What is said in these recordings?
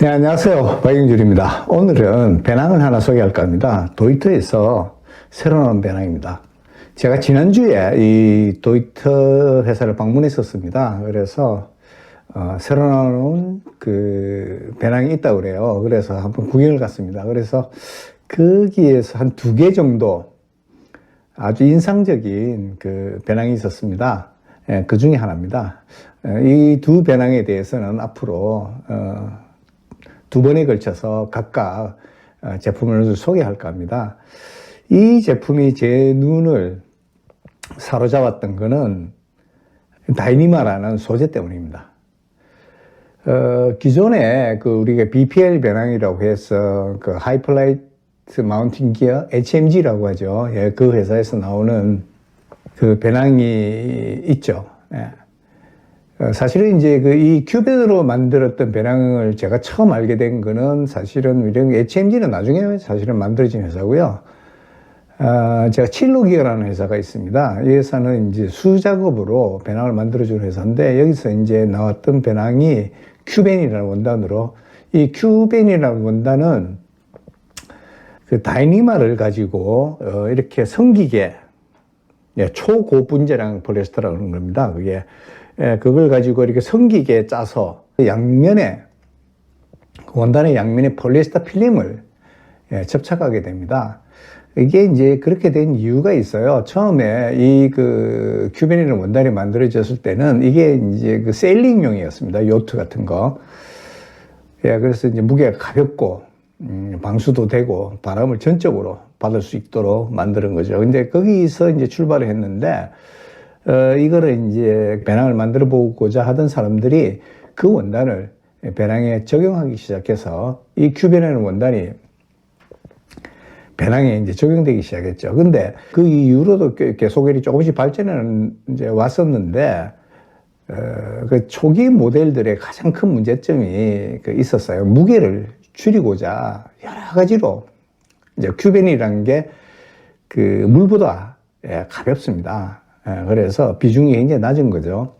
네, 안녕하세요. 박영준입니다. 오늘은 배낭을 하나 소개할까 합니다. 도이터에서 새로 나온 배낭입니다. 제가 지난주에 이 도이터 회사를 방문했었습니다. 그래서 새로 나온 그 배낭이 있다고 그래요. 그래서 한번 구경을 갔습니다. 그래서 거기에서 한 2개 정도 아주 인상적인 그 배낭이 있었습니다. 예, 그 중에 하나입니다. 이 두 배낭에 대해서는 앞으로 2번에 걸쳐서 각각 제품을 소개할까 합니다. 이 제품이 제 눈을 사로잡았던 것은 다이니마라는 소재 때문입니다. 기존에 그 우리가 BPL 배낭이라고 해서 그 하이플라이트 마운틴 기어 HMG라고 하죠. 예, 그 회사에서 나오는 그 배낭이 있죠. 예. 사실은 이제 이 큐벤으로 만들었던 배낭을 제가 처음 알게 된 거는 사실은 이런 HMG는 나중에 사실은 만들어진 회사고요. 제가 칠로기어라는 회사가 있습니다. 이 회사는 이제 수작업으로 배낭을 만들어주는 회사인데 여기서 이제 나왔던 배낭이 큐벤이라는 원단으로 이 큐벤이라는 원단은 그 다이니마를 가지고 이렇게 성기게 초고분자량 폴리에스터라는 겁니다. 그게 그걸 가지고 이렇게 성기게 짜서 양면에 원단의 양면에 폴리에스터 필름을 접착하게 됩니다. 이게 이제 그렇게 된 이유가 있어요. 처음에 이 그 큐벤이라는 원단이 만들어졌을 때는 이게 이제 그 세일링용이었습니다. 요트 같은 거. 그래서 이제 무게가 가볍고 방수도 되고 바람을 전적으로 받을 수 있도록 만드는 거죠. 근데 거기서 이제 출발을 했는데 이거를 이제 배낭을 만들어 보고자 하던 사람들이 그 원단을 배낭에 적용하기 시작해서 이 큐벤이라는 원단이 배낭에 이제 적용되기 시작했죠. 근데 그 이후로도 계속 조금씩 발전은 이제 왔었는데, 그 초기 모델들의 가장 큰 문제점이 있었어요. 무게를 줄이고자 여러 가지로 이제 큐벤이라는 게 그 물보다 가볍습니다. 그래서 비중이 굉장히 낮은 거죠.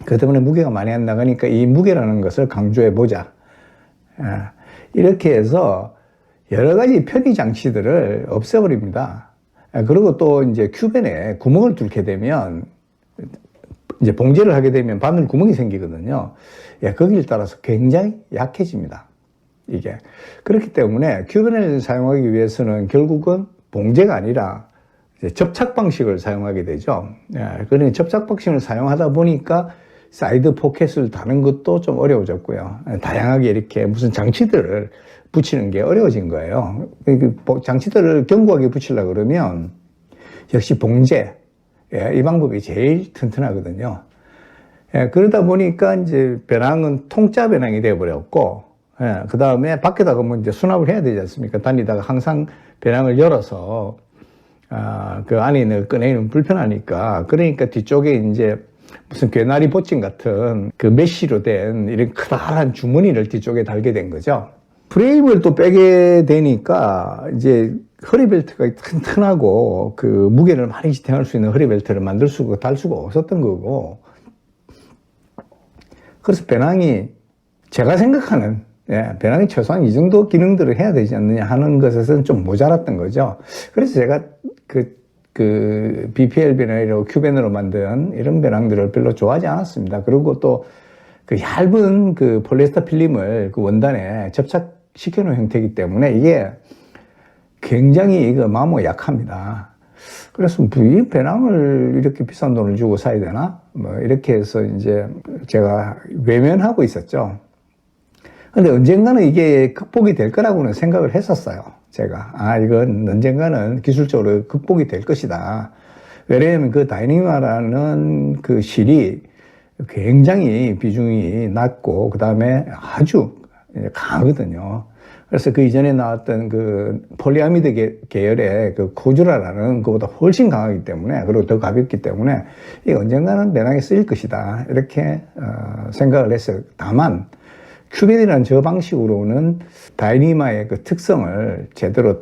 그 때문에 무게가 많이 안 나가니까 이 무게라는 것을 강조해 보자. 이렇게 해서 여러 가지 편의 장치들을 없애버립니다. 그리고 또 이제 큐벤에 구멍을 뚫게 되면 이제 봉제를 하게 되면 바늘 구멍이 생기거든요. 거기를 따라서 굉장히 약해집니다. 이게. 그렇기 때문에 큐벤을 사용하기 위해서는 결국은 봉제가 아니라 접착 방식을 사용하게 되죠. 그러니 접착 방식을 사용하다 보니까 사이드 포켓을 다는 것도 좀 어려워졌고요. 다양하게 이렇게 무슨 장치들을 붙이는 게 어려워진 거예요. 장치들을 견고하게 붙이려고 그러면 역시 봉제, 이 방법이 제일 튼튼하거든요. 그러다 보니까 이제 배낭은 통짜 배낭이 되어버렸고, 그 다음에 밖에다가 뭐 이제 수납을 해야 되지 않습니까? 다니다가 항상 배낭을 열어서 그 안에 있는 걸 꺼내는 불편하니까. 그러니까 뒤쪽에 이제 무슨 괴나리 보침 같은 그 메쉬로 된 이런 커다란 주머니를 뒤쪽에 달게 된 거죠. 프레임을 또 빼게 되니까 이제 허리벨트가 튼튼하고 그 무게를 많이 지탱할 수 있는 허리벨트를 달 수가 없었던 거고. 그래서 배낭이 제가 생각하는 배낭이 최소한 이 정도 기능들을 해야 되지 않느냐 하는 것에서는 좀 모자랐던 거죠. 그래서 제가 그 BPL 배낭이라고 큐벤으로 만든 이런 배낭들을 별로 좋아하지 않았습니다. 그리고 또 그 얇은 그 폴리에스터 필름을 그 원단에 접착시켜 놓은 형태이기 때문에 이게 굉장히 마모가 약합니다. 그래서 이 배낭을 이렇게 비싼 돈을 주고 사야 되나? 뭐 이렇게 해서 이제 제가 외면하고 있었죠. 근데 언젠가는 이게 극복이 될 거라고는 생각을 했었어요. 제가. 이건 언젠가는 기술적으로 극복이 될 것이다. 왜냐하면 그 다이니마라는 그 실이 굉장히 비중이 낮고, 그 다음에 아주 강하거든요. 그래서 그 이전에 나왔던 그 폴리아미드 계열의 그 코주라라는 그보다 훨씬 강하기 때문에, 그리고 더 가볍기 때문에, 이게 언젠가는 배낭에 쓰일 것이다. 이렇게, 생각을 했어요. 다만, 큐벤이라는 저 방식으로는 다이니마의 그 특성을 제대로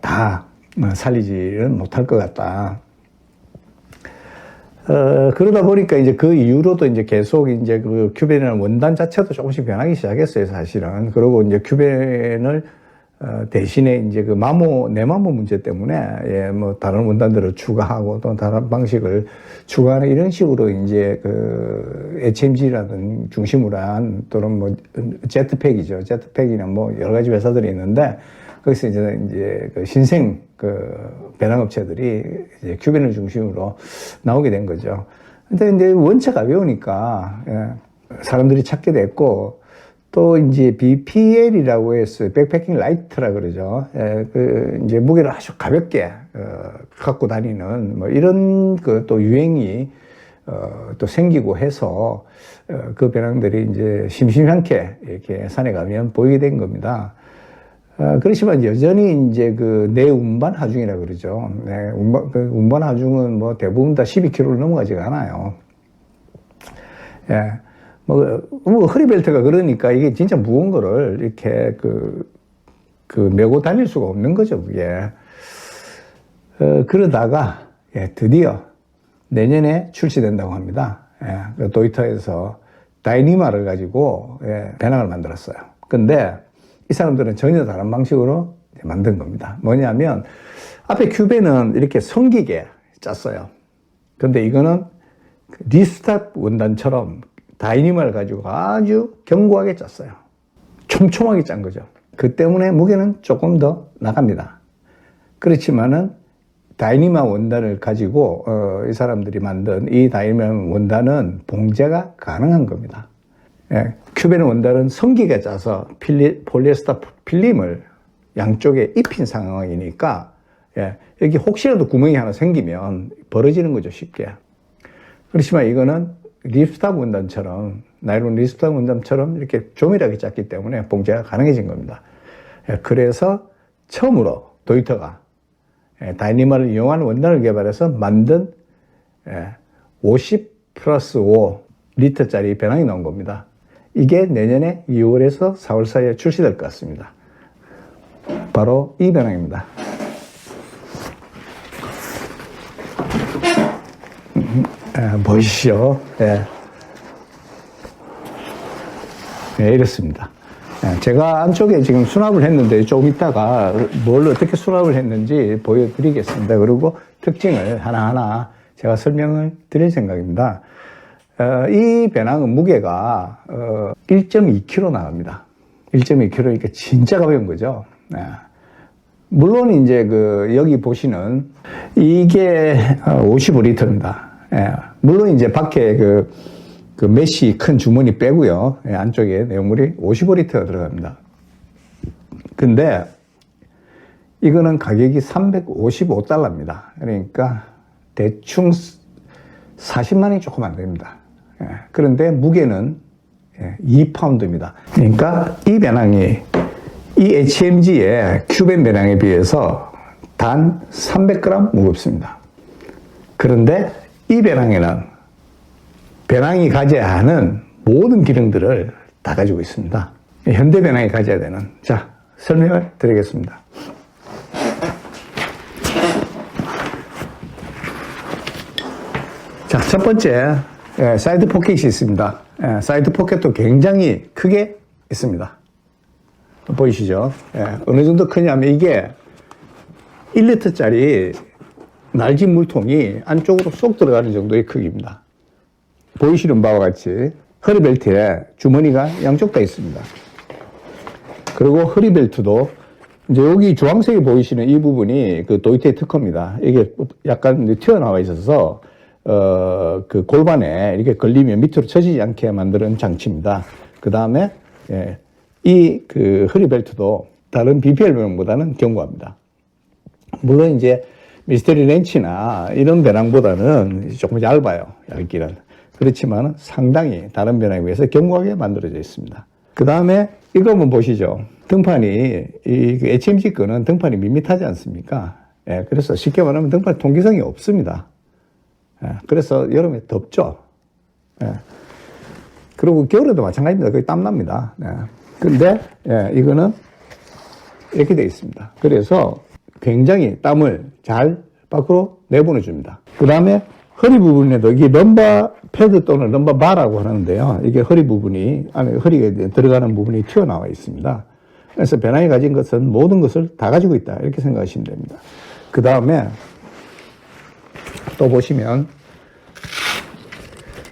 다 살리지는 못할 것 같다. 그러다 보니까 이제 그 이후로도 이제 계속 이제 그 큐벤이라는 원단 자체도 조금씩 변하기 시작했어요, 사실은. 그리고 이제 큐벤을 대신에 이제 그 내마모 문제 때문에, 예, 뭐, 다른 원단들을 추가하고 또 다른 방식을 추가하는 이런 식으로 이제 그 HMG라든 중심으로 한 또는 뭐, 제트팩이죠. 제트팩이나 뭐, 여러 가지 회사들이 있는데, 거기서 이제 그 신생 그 배낭업체들이 이제 큐벤을 중심으로 나오게 된 거죠. 근데 이제 원체 가벼우니까, 예, 사람들이 찾게 됐고, 또 이제 BPL이라고 해서 백패킹 라이트라 그러죠. 예, 그 이제 무게를 아주 가볍게 갖고 다니는 뭐 이런 그 또 유행이 또 생기고 해서 그 배낭들이 이제 심심찮게 이렇게 산에 가면 보이게 된 겁니다. 그렇지만 여전히 이제 그 내운반 하중이라 그러죠. 네, 운반 하중은 뭐 대부분 다 12kg를 넘어가지가 않아요. 예. 뭐, 허리벨트가 그러니까 이게 진짜 무거운 거를 이렇게 메고 다닐 수가 없는 거죠, 그게. 그러다가, 예, 드디어 내년에 출시된다고 합니다. 예, 그 도이터에서 다이니마를 가지고, 예, 배낭을 만들었어요. 근데 이 사람들은 전혀 다른 방식으로 만든 겁니다. 뭐냐면, 앞에 큐벤은 이렇게 성기게 짰어요. 근데 이거는 리스탑 원단처럼 다이니마를 가지고 아주 견고하게 짰어요. 촘촘하게 짠 거죠. 그 때문에 무게는 조금 더 나갑니다. 그렇지만은 다이니마 원단을 가지고 이 사람들이 만든 이 다이니마 원단은 봉제가 가능한 겁니다. 예, 큐벤 원단은 성기가 짜서 폴리에스터 필름을 양쪽에 입힌 상황이니까, 예, 여기 혹시라도 구멍이 하나 생기면 벌어지는 거죠, 쉽게. 그렇지만 이거는 립스탑 원단처럼, 나일론 립스탑 원단처럼 이렇게 조밀하게 짰기 때문에 봉제가 가능해진 겁니다. 그래서 처음으로 도이터가 다이니마를 이용한 원단을 개발해서 만든 50 플러스 5 리터짜리 배낭이 나온 겁니다. 이게 내년에 2월에서 4월 사이에 출시될 것 같습니다. 바로 이 배낭입니다. 보이시죠? 예. 네, 이렇습니다. 제가 안쪽에 지금 수납을 했는데 조금 이따가 뭘 어떻게 수납을 했는지 보여드리겠습니다. 그리고 특징을 하나하나 제가 설명을 드릴 생각입니다. 이 배낭은 무게가 1.2kg 나갑니다. 1.2kg, 이게 진짜 가벼운 거죠. 물론 이제 여기 보시는 이게 55리터입니다. 물론 이제 밖에 그 메쉬 큰 주머니 빼고요. 안쪽에 내용물이 55리터가 들어갑니다. 근데 이거는 가격이 $355입니다. 그러니까 대충 40만 원이 조금 안 됩니다. 그런데 무게는 2파운드입니다. 그러니까 이 배낭이 이 HMG의 큐벤 배낭에 비해서 단 300g 무겁습니다. 그런데 이 배낭에는 배낭이 가져야 하는 모든 기능들을 다 가지고 있습니다. 현대 배낭이 가져야 되는. 자, 설명을 드리겠습니다. 자, 첫 번째, 사이드 포켓이 있습니다. 사이드 포켓도 굉장히 크게 있습니다. 보이시죠? 어느 정도 크냐면 이게 1리터짜리 날진 물통이 안쪽으로 쏙 들어가는 정도의 크기입니다. 보이시는 바와 같이 허리벨트에 주머니가 양쪽 다 있습니다. 그리고 허리벨트도 이제 여기 주황색이 보이시는 이 부분이 그 도이터의 특허입니다. 이게 약간 튀어나와 있어서 그 골반에 이렇게 걸리면 밑으로 처지지 않게 만드는 장치입니다. 그 다음에 이 그 허리벨트도 다른 BPL 배낭보다는 견고합니다. 물론 이제 미스테리 렌치나 이런 배낭보다는 조금 얇아요, 얇기는. 그렇지만 상당히 다른 배낭에 비해서 견고하게 만들어져 있습니다. 그 다음에 이거 한번 보시죠. 등판이, 이 HMG 거는 등판이 밋밋하지 않습니까? 그래서 쉽게 말하면 등판 통기성이 없습니다. 그래서 여름에 덥죠. 그리고 겨울에도 마찬가지입니다. 거의 땀납니다. 근데 이거는 이렇게 되어 있습니다. 그래서 굉장히 땀을 잘 밖으로 내보내줍니다. 그 다음에 허리 부분에도 이게 럼바 패드 또는 럼바 바라고 하는데요. 이게 허리 부분이, 안에 허리에 들어가는 부분이 튀어나와 있습니다. 그래서 배낭이 가진 것은 모든 것을 다 가지고 있다. 이렇게 생각하시면 됩니다. 그 다음에 또 보시면,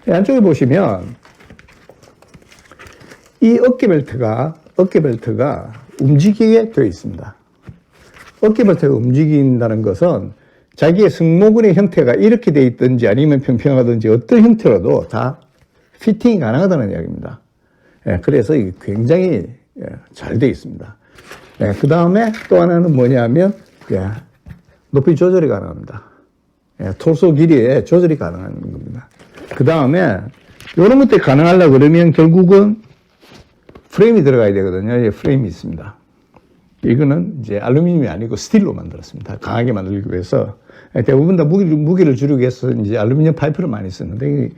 안쪽에 보시면, 이 어깨벨트가 움직이게 되어 있습니다. 어깨벨트가 움직인다는 것은 자기의 승모근의 형태가 이렇게 되어 있든지 아니면 평평하든지 어떤 형태로도 다 피팅이 가능하다는 이야기입니다. 그래서 이게 굉장히 잘 되어 있습니다. 그 다음에 또 하나는 뭐냐면 높이 조절이 가능합니다. 토소 길이에 조절이 가능한 겁니다. 그 다음에 이런 것들이 가능하려고 그러면 결국은 프레임이 들어가야 되거든요. 프레임이 있습니다. 이거는 이제 알루미늄이 아니고 스틸로 만들었습니다. 강하게 만들기 위해서. 대부분 다 무게를 줄이기 위해서 이제 알루미늄 파이프를 많이 쓰는데,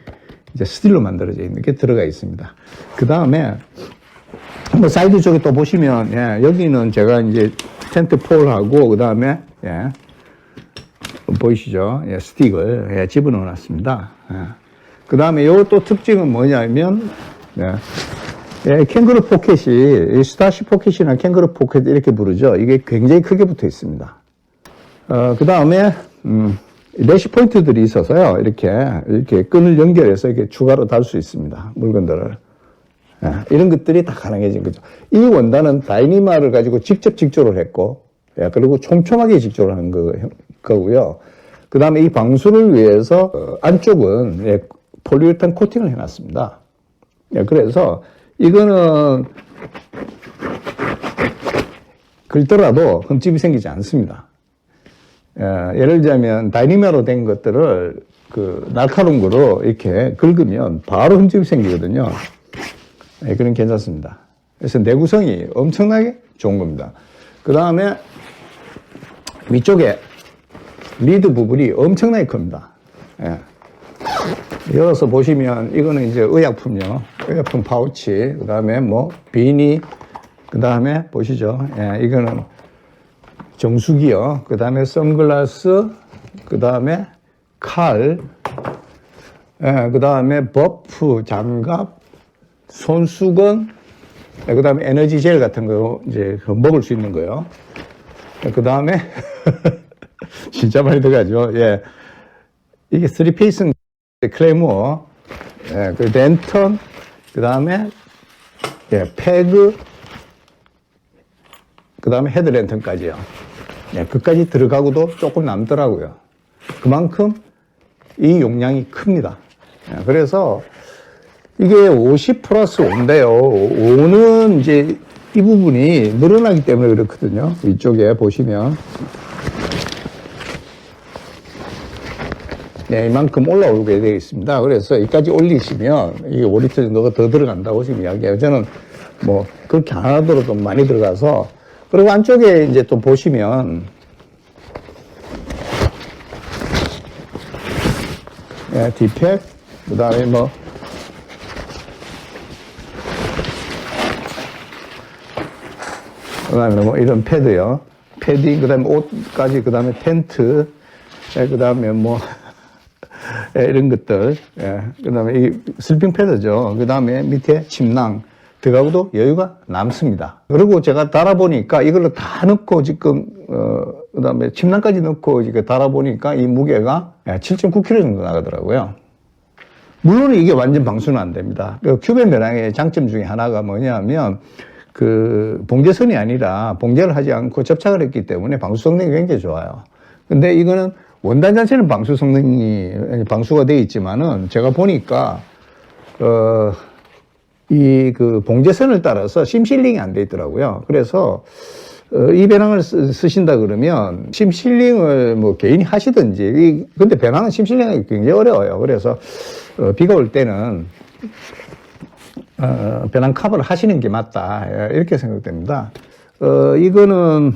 이제 스틸로 만들어져 있는 게 들어가 있습니다. 그 다음에, 뭐 사이드 쪽에 또 보시면, 여기는 제가 이제 텐트 폴하고, 그 다음에, 보이시죠? 스틱을 집어넣어 놨습니다. 그 다음에 요 또 특징은 뭐냐면, 캥거루 포켓이, 스타시 포켓이나 캥거루 포켓 이렇게 부르죠. 이게 굉장히 크게 붙어 있습니다. 그 다음에, 레시 포인트들이 있어서요. 이렇게 끈을 연결해서 이렇게 추가로 달 수 있습니다. 물건들을. 이런 것들이 다 가능해진 거죠. 이 원단은 다이니마를 가지고 직접 직조를 했고, 그리고 촘촘하게 직조를 하는 거고요. 그 다음에 이 방수를 위해서 안쪽은 폴리우레탄 코팅을 해놨습니다. 그래서 이거는 긁더라도 흠집이 생기지 않습니다. 예를 들자면 다이니마로 된 것들을 날카로운 거로 이렇게 긁으면 바로 흠집이 생기거든요. 그건 괜찮습니다. 그래서 내구성이 엄청나게 좋은 겁니다. 그 다음에 위쪽에 리드 부분이 엄청나게 큽니다. 열어서 보시면 이거는 이제 의약품요. 의약품 파우치, 그 다음에 뭐 비니, 그 다음에 보시죠. 이거는 정수기요. 그 다음에 선글라스, 그 다음에 칼, 그 다음에 버프, 장갑, 손수건, 그 다음에 에너지 젤 같은 거 이제 먹을 수 있는 거요. 그 다음에 진짜 많이 들어가죠. 이게 3피스 클레이모, 그 랜턴, 그 다음에 패그, 그 다음에 헤드랜턴까지요. 그까지 들어가고도 조금 남더라고요. 그만큼 이 용량이 큽니다. 그래서 이게 50 플러스 5인데요. 5는 이제 이 부분이 늘어나기 때문에 그렇거든요. 이쪽에 보시면. 이만큼 올라오게 되어 있습니다. 그래서 여기까지 올리시면 이게 5리터 정도가 더 들어간다고 지금 이야기해요. 저는 뭐 그렇게 안 하더라도 많이 들어가서. 그리고 안쪽에 이제 또 보시면 디팩, 그 다음에 뭐 그다음에 뭐 이런 패드요, 패딩, 그다음에 옷까지, 그다음에 텐트, 그다음에 뭐 이런 것들, 그다음에 이 슬핑 패드죠. 그다음에 밑에 침낭 들어가고도 여유가 남습니다. 그리고 제가 달아보니까 이걸로 다 넣고 지금 그다음에 침낭까지 넣고 이렇게 달아보니까 이 무게가 7.9kg 정도 나가더라고요. 물론 이게 완전 방수는 안 됩니다. 큐벤 배낭의 장점 중에 하나가 뭐냐면 봉제선이 아니라 봉제를 하지 않고 접착을 했기 때문에 방수 성능이 굉장히 좋아요. 근데 이거는 원단 자체는 방수 성능이 방수가 되어 있지만은 제가 보니까 봉제선을 따라서 심실링이 안 돼 있더라고요. 그래서 이 배낭을 쓰신다 그러면 심실링을 뭐 개인이 하시든지, 근데 배낭은 심실링이 굉장히 어려워요. 그래서 비가 올 때는 배낭 커버를 하시는 게 맞다, 이렇게 생각됩니다. 이거는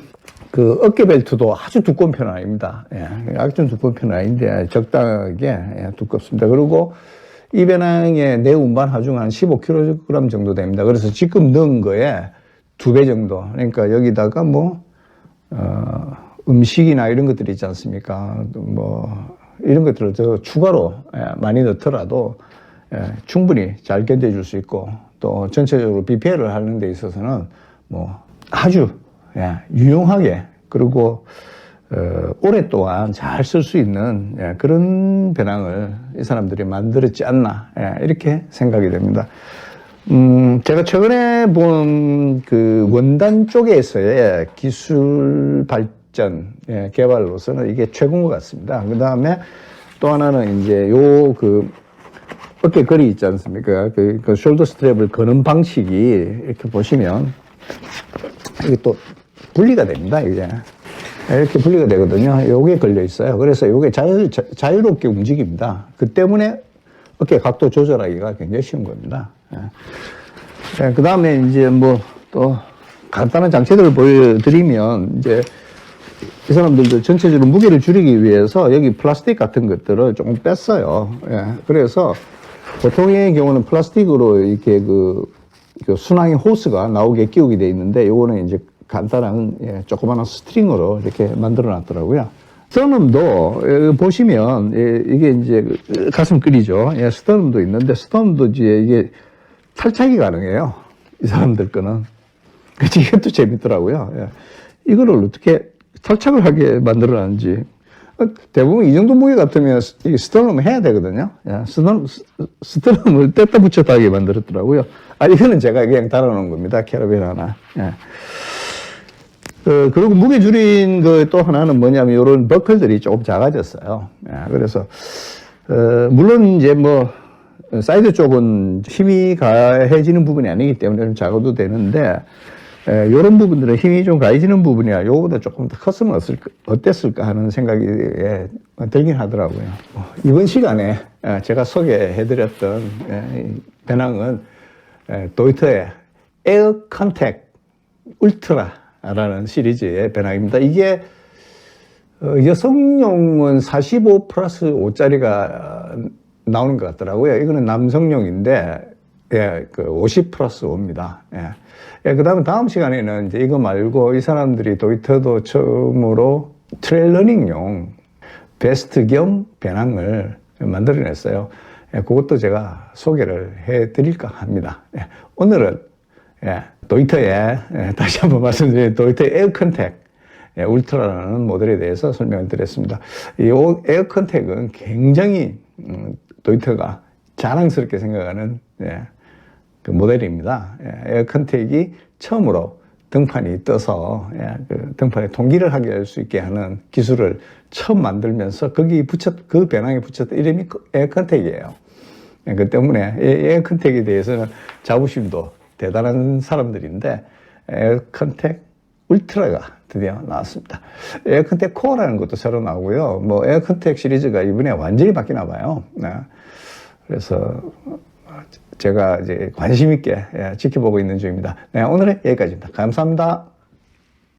어깨 벨트도 아주 두꺼운 편은 아닙니다. 아주 두꺼운 편은 아닌데 적당하게 두껍습니다. 그리고 이 배낭의 내 운반 하중 한 15kg 정도 됩니다. 그래서 지금 넣은 거에 2배 정도. 그러니까 여기다가 뭐 음식이나 이런 것들이 있지 않습니까? 뭐 이런 것들을 더 추가로 많이 넣더라도 충분히 잘 견뎌줄 수 있고 또 전체적으로 BPL을 하는 데 있어서는 뭐 아주 유용하게 그리고 오랫동안 잘 쓸 수 있는 그런 배낭을 이 사람들이 만들었지 않나 이렇게 생각이 됩니다. 제가 최근에 본 그 원단 쪽에서의 기술 발전 개발로서는 이게 최고인 것 같습니다. 그 다음에 또 하나는 이제 그 어깨 거리 있지 않습니까? 그 숄더 스트랩을 거는 방식이 이렇게 보시면 이게 또 분리가 됩니다. 이게 이렇게 분리가 되거든요. 요게 걸려 있어요. 그래서 요게 자유롭게 움직입니다. 그 때문에 어깨 각도 조절하기가 굉장히 쉬운 겁니다. 그 다음에 이제 뭐 또 간단한 장치들을 보여드리면 이제 이 사람들도 전체적으로 무게를 줄이기 위해서 여기 플라스틱 같은 것들을 조금 뺐어요. 그래서 보통의 경우는 플라스틱으로 이렇게 그 순항의 호스가 나오게 끼우게 돼 있는데 요거는 이제 간단한 조그마한 스트링으로 이렇게 만들어 놨더라고요. 스터넘도 보시면 이게 이제 가슴끈이죠. 스터넘도 있는데 스터넘도 이게 탈착이 가능해요. 이 사람들 거는. 그치, 이것도 재밌더라고요. 이거를 어떻게 탈착을 하게 만들어 놨는지. 대부분 이 정도 무게 같으면 스터넘을 해야 되거든요. 스터넘을 뗐다 붙였다 하게 만들었더라고요. 이거는 제가 그냥 달아놓은 겁니다. 캐러밴 하나. 그리고 무게 줄인 거 또 하나는 뭐냐면 이런 버클들이 조금 작아졌어요. 그래서 물론 이제 뭐 사이드 쪽은 힘이 가해지는 부분이 아니기 때문에 좀 작아도 되는데 이런 부분들은 힘이 좀 가해지는 부분이야 요거보다 조금 더 컸으면 어땠을까 하는 생각이 들긴 하더라고요. 이번 시간에 제가 소개해드렸던 배낭은 도이터의 에어 컨택 울트라라는 시리즈의 배낭입니다. 이게 여성용은 45 플러스 5짜리가 나오는 것 같더라고요. 이거는 남성용인데, 그 50 플러스 5입니다. 그 다음에 다음 시간에는 이제 이거 말고 이 사람들이 도이터도 처음으로 트레일러닝용 베스트 겸 배낭을 만들어냈어요. 그것도 제가 소개를 해드릴까 합니다. 오늘은 도이터의, 다시 한번 말씀드리면 도이터의 에어 컨택 울트라라는 모델에 대해서 설명을 드렸습니다. 이 에어 컨택은 굉장히 도이터가 자랑스럽게 생각하는 그 모델입니다. 에어 컨택이 처음으로 등판이 떠서 그 등판에 통기를 하게 할 수 있게 하는 기술을 처음 만들면서 그 배낭에 붙였던 이름이 에어 컨택이에요. 그 때문에 에어 컨택에 대해서는 자부심도 대단한 사람들인데 에어 컨택 울트라가 드디어 나왔습니다. 에어 컨택 코어라는 것도 새로 나오고요. 뭐 에어 컨택 시리즈가 이번에 완전히 바뀌나 봐요. 그래서 제가 이제 관심 있게 지켜보고 있는 중입니다. 오늘은 여기까지입니다. 감사합니다.